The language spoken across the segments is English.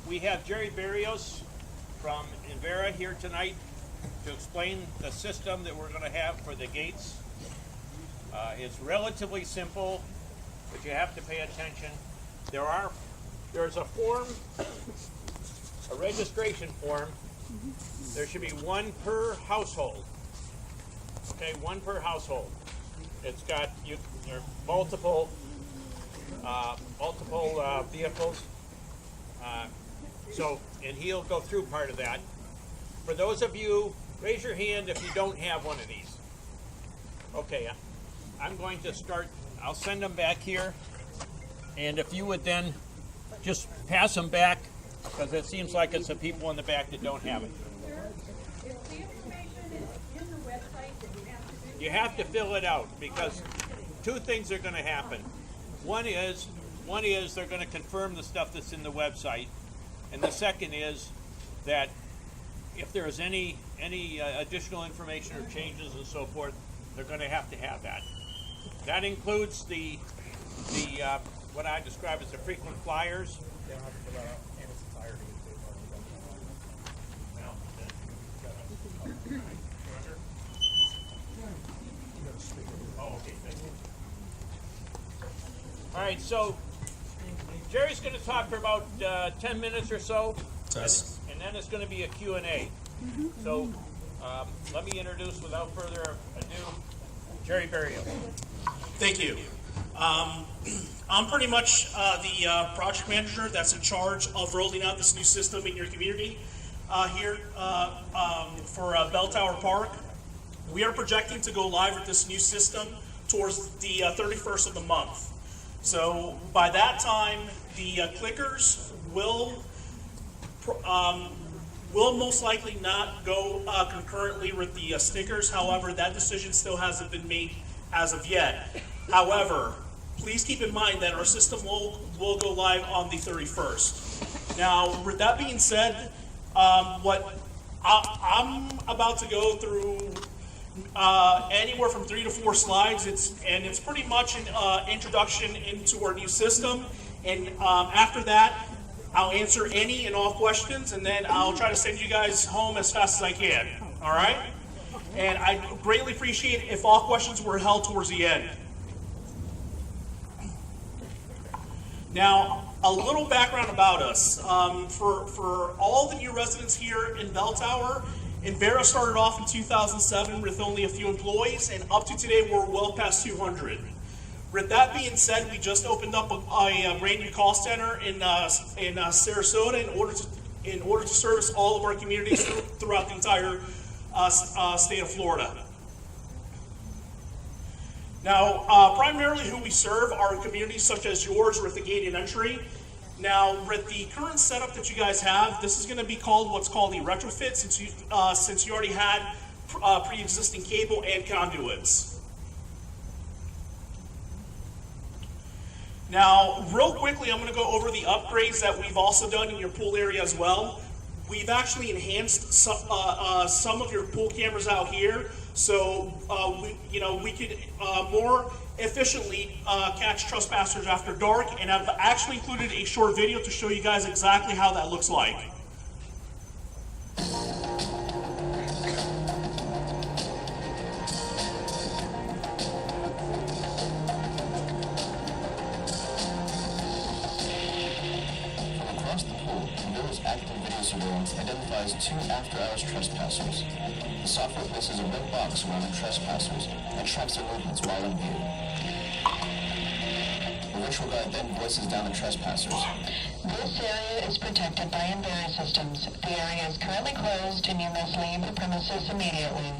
We have Jerry Barrios from Envera here tonight to explain the system that we're going to have for the gates. It's relatively simple, but you have to pay attention. There's a form, a registration form. There should be one per household. Okay, one per household. It's got there are multiple vehicles. And he'll go through part of that. For those of you, raise your hand if you don't have one of these. Okay, I'm going to start. I'll send them back here, and if you would then just pass them back, because it seems like it's the people in the back that don't have it. If the information is in the website, then You have to fill it out, because two things are going to happen. One is they're going to confirm the stuff that's in the website, and the second is that if there is any additional information or changes and so forth, they're going to have that. That includes the what I describe as the frequent flyers. They don't have to fill that out in its entirety if they've already done that. Oh, okay, thank you. All right, so Jerry's going to talk for about 10 minutes or so, and then it's going to be a Q&A. So let me introduce, without further ado, Jerry Barrios. Thank you. I'm pretty much the project manager that's in charge of rolling out this new system in your community here for Bell Tower Park. We are projecting to go live with this new system towards the 31st of the month. So by that time, the clickers will most likely not go concurrently with the stickers. However, that decision still hasn't been made as of yet. However, please keep in mind that our system will go live on the 31st. Now, with that being said, what I'm about to go through anywhere from 3 to 4 slides. It's pretty much an introduction into our new system. And after that, I'll answer any and all questions, and then I'll try to send you guys home as fast as I can. All right? And I greatly appreciate it if all questions were held towards the end. Now, a little background about us. For all the new residents here in Bell Tower, Envera started off in 2007 with only a few employees, and up to today we're well past 200. With that being said, we just opened up a brand new call center in Sarasota in order to service all of our communities throughout the entire state of Florida. Now, primarily who we serve are communities such as yours with the gated entry. Now, with the current setup that you guys have, this is going to be called what's called a retrofit, since you already had pre-existing cable and conduits. Now, real quickly, I'm going to go over the upgrades that we've also done in your pool area as well. We've actually enhanced some of your pool cameras out here, so we could more efficiently catch trespassers after dark, and I've actually included a short video to show you guys exactly how that looks like. Across the pool, Envera's active video surveillance identifies 2 after-hours trespassers. The software places a red box around the trespassers and tracks their movements while in view. The virtual guide then voices down the trespassers. This area is protected by Envera systems. The area is currently closed and you must leave the premises immediately.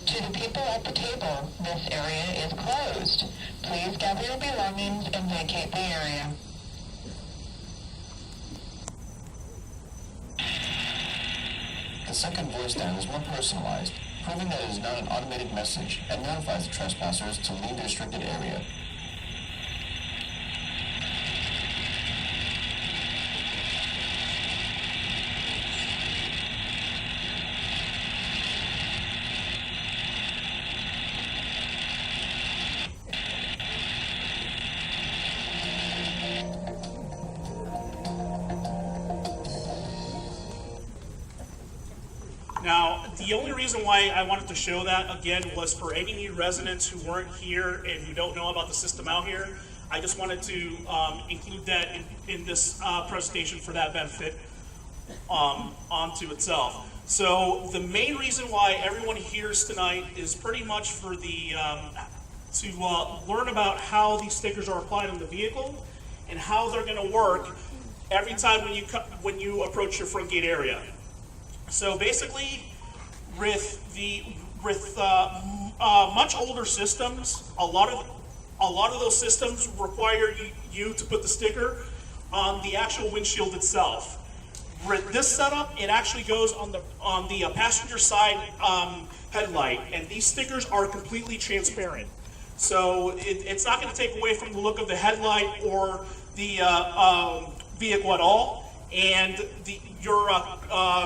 To the people at the table, this area is closed. Please gather your belongings and vacate the area. The second voice down is more personalized, proving that it is not an automated message and notifies the trespassers to leave the restricted area. the only reason why I wanted to show that again was for any new residents who weren't here and who don't know about the system out here. I just wanted to include that in this presentation for that benefit onto itself. So the main reason why everyone here is tonight is pretty much for the to learn about how these stickers are applied on the vehicle and how they're going to work every time when you approach your front gate area. So basically, with much older systems, a lot of those systems require you to put the sticker on the actual windshield itself. With this setup, it actually goes on the passenger side headlight, and these stickers are completely transparent. So it's not going to take away from the look of the headlight or the vehicle at all. And your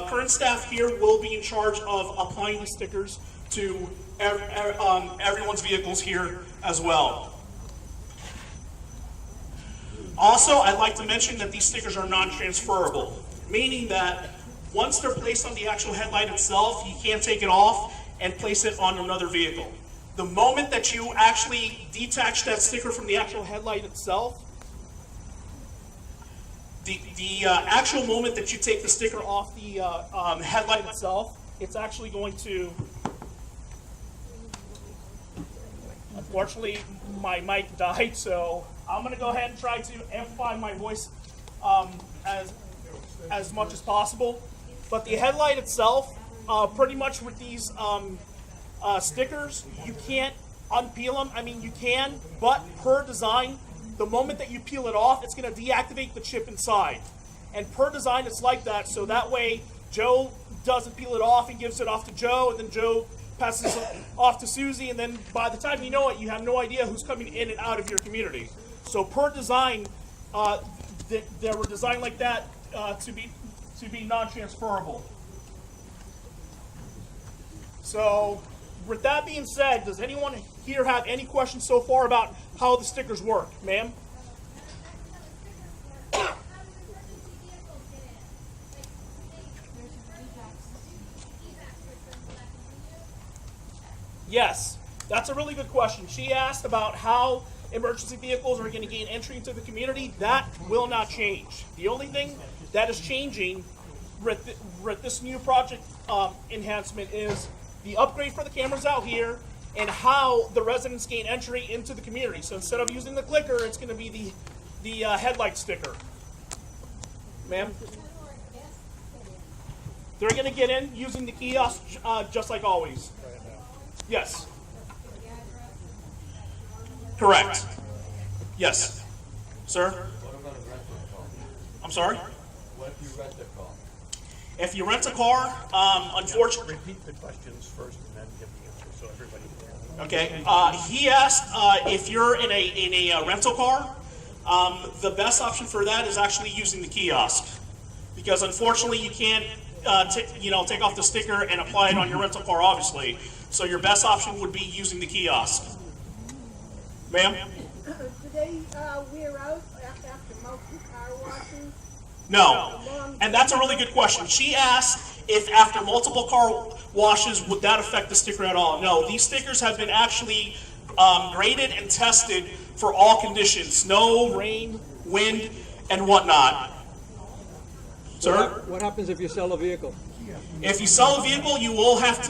current staff here will be in charge of applying these stickers to everyone's vehicles here as well. Also, I'd like to mention that these stickers are non-transferable, meaning that once they're placed on the actual headlight itself, you can't take it off and place it on another vehicle. The moment that you actually detach that sticker from the actual headlight itself, the actual moment that you take the sticker off the headlight itself, it's actually going to, unfortunately, my mic died, so I'm going to go ahead and try to amplify my voice as much as possible. But the headlight itself, pretty much with these stickers, you can't unpeel them. I mean, you can, but per design, the moment that you peel it off, it's going to deactivate the chip inside. And per design, it's like that, so that way Joe doesn't peel it off and gives it off to Joe, and then Joe passes it off to Susie, and then by the time you know it, you have no idea who's coming in and out of your community. So per design, they were designed like that to be non-transferable. So with that being said, does anyone here have any questions so far about how the stickers work? Ma'am? Yes, that's a really good question. She asked about how emergency vehicles are going to gain entry into the community. That will not change. The only thing that is changing with this new project enhancement is the upgrade for the cameras out here and how the residents gain entry into the community. So instead of using the clicker, it's going to be the headlight sticker. Ma'am? They're going to get in using the kiosk just like always. Yes. Correct. Yes. Sir? What about a rental car? I'm sorry? What if you rent a car? If you rent a car, unfortunately... Repeat the questions first and then give the answer so everybody can. Okay. He asked if you're in a rental car, the best option for that is actually using the kiosk, because unfortunately you can't take off the sticker and apply it on your rental car, obviously. So your best option would be using the kiosk. Ma'am? Do they wear out after multiple car washes? No. And that's a really good question. She asked if after multiple car washes, would that affect the sticker at all? No, these stickers have been actually graded and tested for all conditions: snow, rain, wind, and whatnot. Sir? What happens if you sell a vehicle? If you sell a vehicle, you will have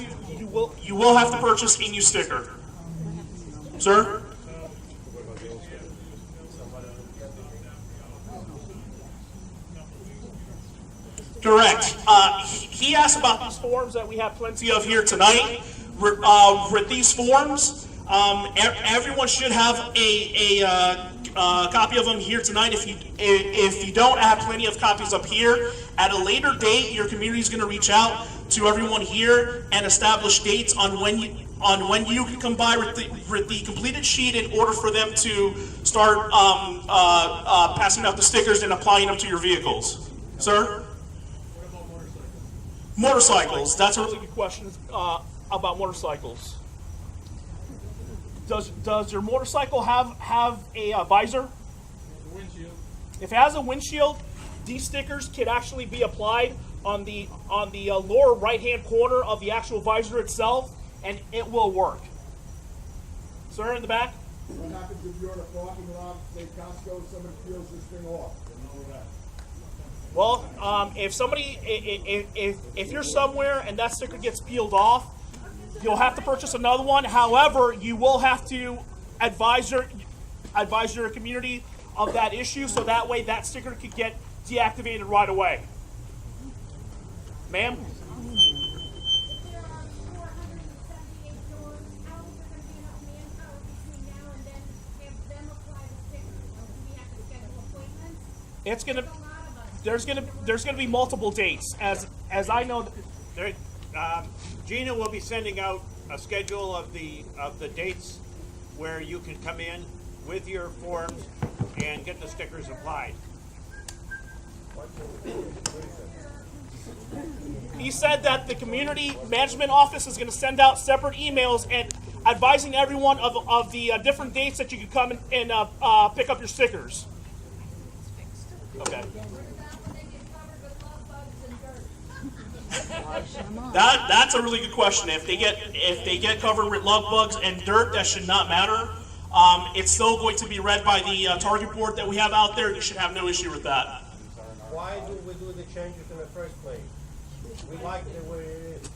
to purchase a new sticker. Sir? Correct. He asked about these forms that we have plenty of here tonight. With these forms, everyone should have a copy of them here tonight. If you don't, I have plenty of copies up here. At a later date, your community is going to reach out to everyone here and establish dates on when you can come by with the completed sheet in order for them to start passing out the stickers and applying them to your vehicles. Sir? Motorcycles. That's a really good question about motorcycles. Does your motorcycle have a visor? Windshield. If it has a windshield, these stickers can actually be applied lower right-hand corner of the actual visor itself, and it will work. Sir, in the back? What happens if you're in a parking lot, say Costco, somebody peels this thing off? You know that. Well, if you're somewhere and that sticker gets peeled off, you'll have to purchase another one. However, you will have to advise your community of that issue, so that way that sticker could get deactivated right away. Ma'am? There are 478 doors. How is there going to be enough manpower between now and then to have them apply the stickers? Or do we have to schedule appointments? It's gonna. A lot of us. There's gonna be multiple dates, as I know. There, Gina will be sending out a schedule of the dates where you can come in with your forms and get the stickers applied. He said that the community management office is going to send out separate emails and advising everyone of the different dates that you can come and pick up your stickers. Okay. That's a really good question. If they get covered with love bugs and dirt, that should not matter. It's still going to be read by the target board that we have out there. You should have no issue with that. Why do we do the changes in the first place? We like it the way it is.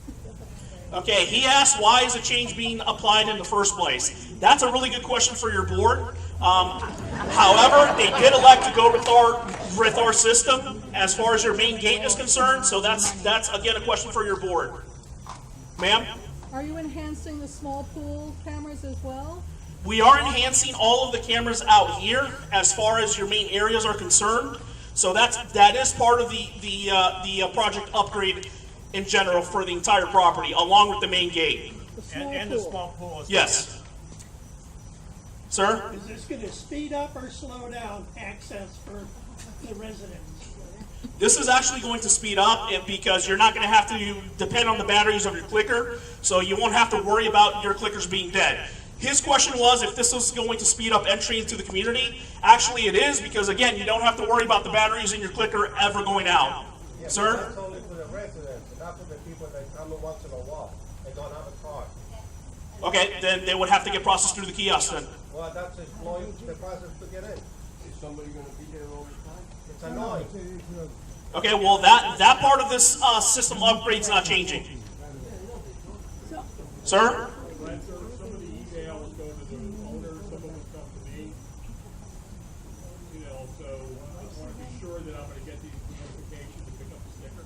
Okay, he asked why is a change being applied in the first place. That's a really good question for your board. However, they did elect to go with our system as far as your main gate is concerned. So that's again a question for your board, ma'am. Are you enhancing the small pool cameras as well? We are enhancing all of the cameras out here as far as your main areas are concerned. So that is part of the project upgrade in general for the entire property, along with the main gate. And the small pool as well. Yes. Sir? Is this going to speed up or slow down access for the residents? This is actually going to speed up because you're not going to have to depend on the batteries of your clicker, so you won't have to worry about your clickers being dead. His question was if this was going to speed up entry into the community. Actually, it is, because again, you don't have to worry about the batteries in your clicker ever going out. Yeah, Sir? That's only for the residents, not for the people that come in once in a while. They don't have a car. Okay, then they would have to get processed through the kiosk then. Well, that's exploiting the process to get in. Is somebody gonna be there all the time? It's annoying. Okay, well that part of this system upgrade's not changing. Sir? Right, so some of the emails go to the owner, some of them come to me. You know, so I just wanna be sure that I'm gonna get these notifications to pick up the sticker.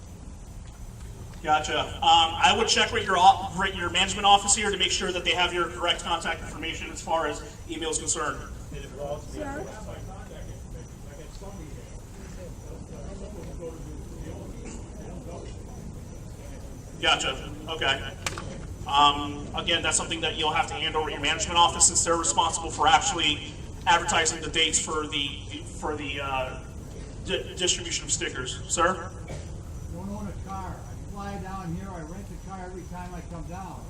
Gotcha. I would check with your management office here to make sure that they have your correct contact information as far as email is concerned. And it will also be my contact information. I get some emails. Some of them go to the owner. They don't go. Gotcha. Okay. Again, that's something that you'll have to hand over to your management office, since they're responsible for actually advertising the dates for the distribution of stickers. Sir? Don't own a car. I fly down here, I rent a car every time I come down.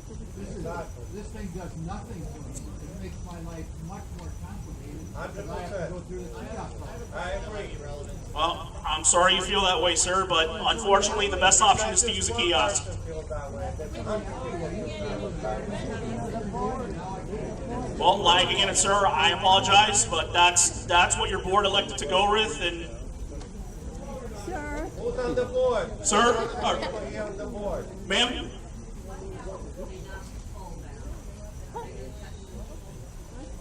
This thing does nothing for me. It makes my life much more complicated because I have to go through the kiosk. I agree. Well, I'm sorry you feel that way, sir, but unfortunately the best option is to use a kiosk. Well, lying again, sir, I apologize, but that's what your board elected to go with, and Sir? Who's on the board? sir, Everybody on the board. ma'am.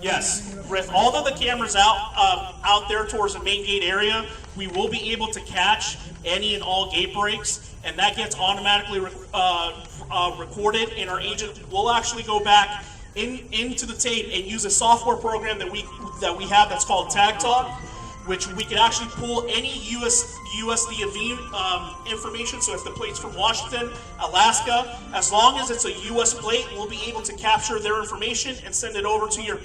Yes, with all of the cameras out there towards the main gate area, we will be able to catch any and all gate breaks, and that gets automatically recorded. And our agent will actually go back into the tape and use a software program that we have that's called Tag Talk, which we can actually pull any USDV information. So if the plate's from Washington, Alaska, as long as it's a US plate, we'll be able to capture their information and send it over to your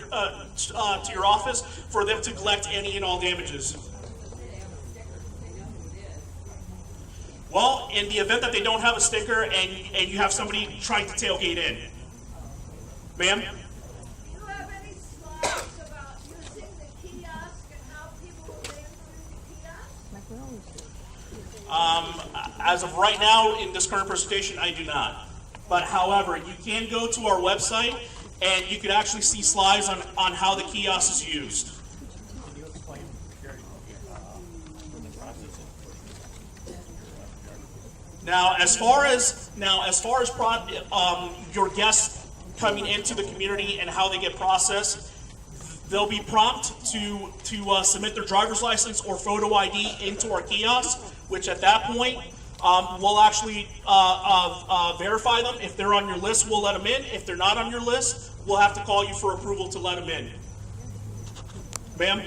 office for them to collect any and all damages. Well, in the event that they don't have a sticker and you have somebody trying to tailgate in. Ma'am? Do you have any slides about using the kiosk and how people will enter the kiosk? As of right now, in this current presentation, I do not. But however, you can go to our website and you can actually see slides on how the kiosk is used. Can you explain, Jerry, the process? Now, as far as your guests coming into the community and how they get processed, they'll be prompt to submit their driver's license or photo ID into our kiosk, which at that point we'll actually verify them. If they're on your list, we'll let them in. If they're not on your list, we'll have to call you for approval to let them in. Ma'am?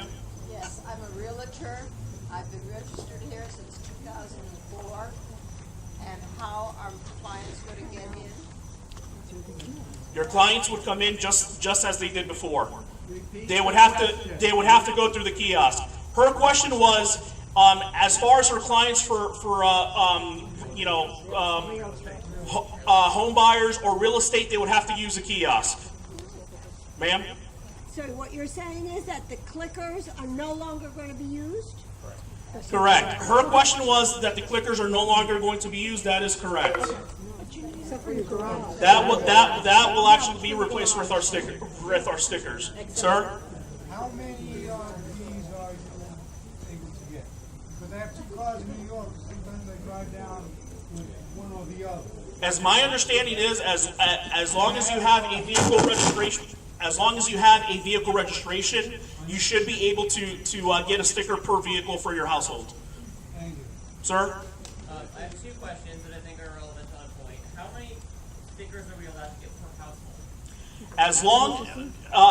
Yes, I'm a realtor. I've been registered here since 2004. And how are clients going to get in? Your clients would come in just as they did before. They would have to go through the kiosk. Her question was, as far as her clients for home buyers or real estate, they would have to use a kiosk. Ma'am? So what you're saying is that the clickers are no longer going to be used? Correct. Her question was that the clickers are no longer going to be used. That is correct. That will actually be replaced with our stickers. Sir? How many of these are you able to get? Because I have 2 cars in New York, sometimes I drive down with one or the other. As my understanding is, as long as you have a vehicle registration, you should be able to get a sticker per vehicle for your household. Thank you. Sir? I have 2 questions that I think are relevant on point. How many stickers are we allowed to get per household? As long,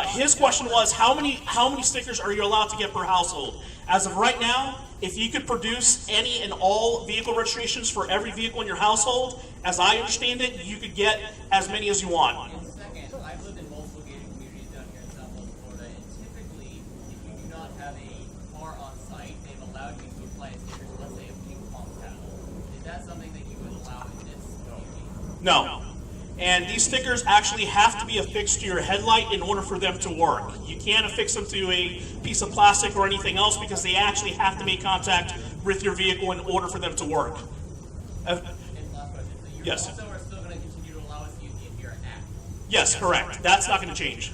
his question was how many stickers are you allowed to get per household? As of right now, if you could produce any and all vehicle registrations for every vehicle in your household, as I understand it, you could get as many as you want. And second, I've lived in multiple gated communities down here in Southwest Florida, and typically, if you do not have a car on site, they've allowed you to apply a sticker to, let's say, a ping pong paddle. Is that something that you would allow in this community? No. And these stickers actually have to be affixed to your headlight in order for them to work. You can't affix them to a piece of plastic or anything else because they actually have to make contact with your vehicle in order for them to work. And last question, so you Yes. also are still going to continue to allow us to use the Envera app? Yes, correct. That's not going to change.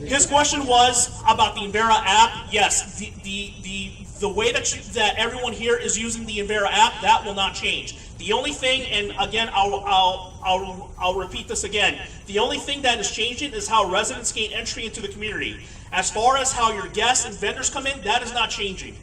His question was about the Envera app. Yes, the way that everyone here is using the Envera app, that will not change. The only thing, and again, I'll repeat this again. The only thing that is changing is how residents gain entry into the community. As far as how your guests and vendors come in, that is not changing.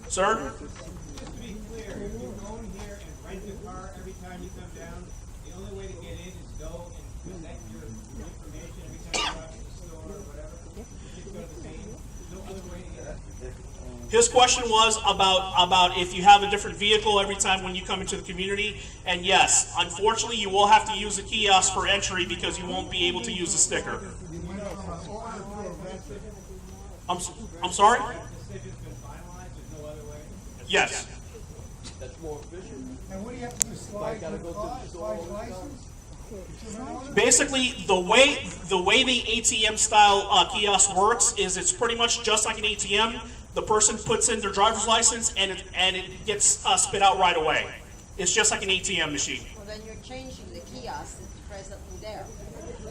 Sir? Just to be clear, if you go in here and rent a car every time you come down, the only way to get in is go and connect your information every time you go out to the store or whatever. Just go to the same, no other way to get in. His question was about if you have a different vehicle every time when you come into the community. And yes, unfortunately, you will have to use a kiosk for entry because you won't be able to use a sticker. I'm sorry? Decision's been finalized, there's no other way. Yes. That's more efficient. And what do you have to do, slide your car, slide your license? Basically, the way the ATM style kiosk works is it's pretty much just like an ATM. The person puts in their driver's license and it gets spit out right away. It's just like an ATM machine. Well, then you're changing the kiosk that's presently there.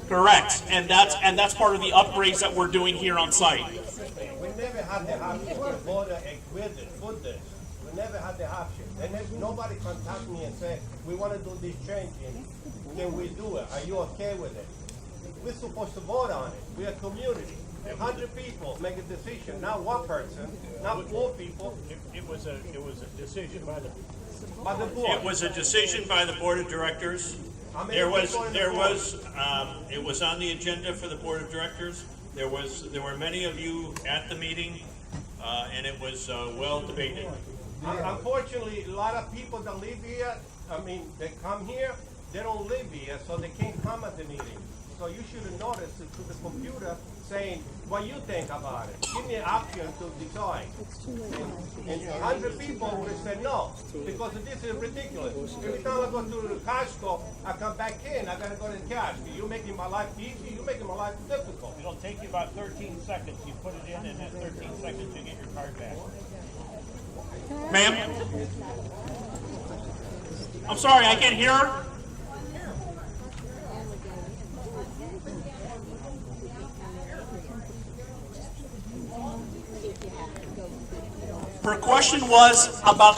Correct, and that's part of the upgrades that we're doing here on site. We never had the option to vote with it, put this. We never had the option. And then nobody contact me and say, we want to do this change. Can we do it? Are you okay with it? We're supposed to vote on it. We're a community. 100 people make a decision, not one person, not 4 people. It was a decision by the board. It was a decision by the board of directors. It was on the agenda for the board of directors. There were many of you at the meeting, and it was well debated. Unfortunately, a lot of people that live here, they come here, they don't live here, so they can't come at the meeting. So you should have noticed to the computer saying what you think about it. Give me an option to decide. And 100 people would have said no, because this is ridiculous. Every time I go to the Costco, I come back in, I gotta go to the cash. You're making my life easy, you're making my life difficult. It'll take you about 13 seconds. You put it in, and at 13 seconds you get your card back. Ma'am? I'm sorry, I can't hear her. Her question was about